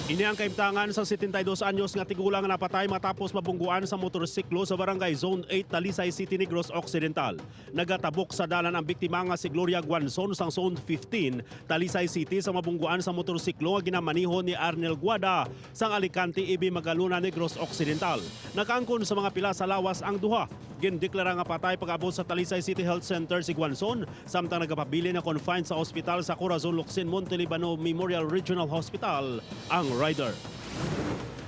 Ini ang kaimtangan sa 72 anyos nga tigulang nga napatay matapos mabungguan sa motorsiklo sa barangay Zone 8, Talisay City, Negros Occidental. Nagatabok sa dalan ang biktima nga si Gloria Guanzon sang Zone 15, Talisay City sa mabungguan sa motorsiklo nga ginamaniho ni Arnel Guada sang Alicante, Ibi, Magaluna, Negros Occidental. Nakaangkon sa mga pila sa lawas ang duha. Gindeklara nga patay pag-abot sa Talisay City Health Center si Guanzon, samtang nagapabili na confined sa ospital sa Corazon Locsin Montelibano Memorial Regional Hospital ang rider.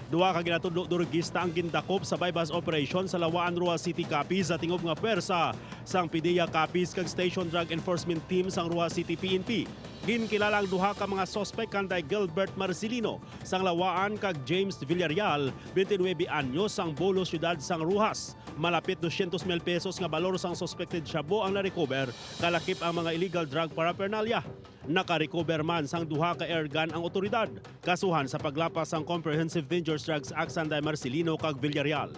Duha ka ginatudlo-durugista ang gindakop sa bypass operation sa Lawaan Rua City Capiz sa tingog nga pwersa sang PDEA Capiz kag Station Drug Enforcement Team sang Rua City PNP. Ginkilala ang duha ka mga suspect kanday Gilbert Marcelino sang Lawaan kag James Villarreal, 29 anyos sang Bolo Ciudad sang Ruhas. Malapit 200,000 pesos nga balor sang suspected shabu ang na-recover, kalakip ang mga illegal drug paraphernalia. Naka-recover man sang duha ka airgun ang otoridad, kasuhan sa paglapas sang Comprehensive Dangerous Drugs Act sanday Marcelino kag Villarreal.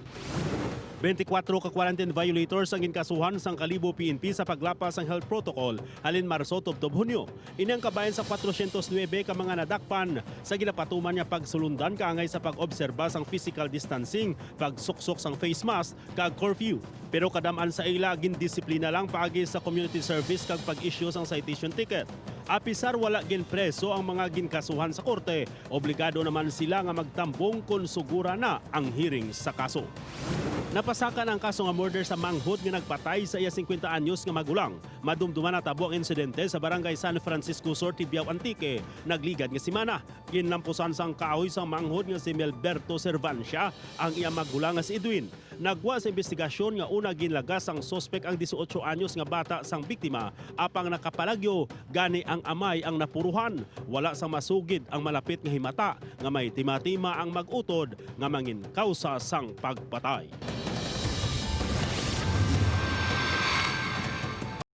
24 ka quarantine violators ang inkasuhan sang Kalibo PNP sa paglapas sang health protocol halin Marso tubtob Hunyo. Ini ang kabayan sa 409 ka mga nadakpan sa ginapatuman niya pagsulundan kaangay sa pag-obserba sang physical distancing, pagsuksok sang face mask kag curfew. Pero kadaman sa ila gindisiplina lang paagi sa community service kag pag-issue sang citation ticket. Apisar wala ginpreso ang mga ginkasuhan sa korte, obligado naman sila nga magtambong kung sugura na ang hearing sa kaso. Napasakan ang kaso nga murder sa manghod nga nagpatay sa iya 50 anyos nga magulang. Madumduman na tabo ang insidente sa barangay San Francisco Sur, Tibiao, Antique. Nagligad nga simana. Ginlampusan sang kahoy sang manghod nga si Melberto Cervancia ang iya magulang nga si Edwin. Nagwa sa investigasyon nga una ginlagas ang sospek ang 18 anyos nga bata sang biktima apang nakapalagyo gani ang amay ang napuruhan. Wala sa masugid ang malapit nga himata nga may tima-tima ang mag-utod nga mangin kausa sang pagpatay.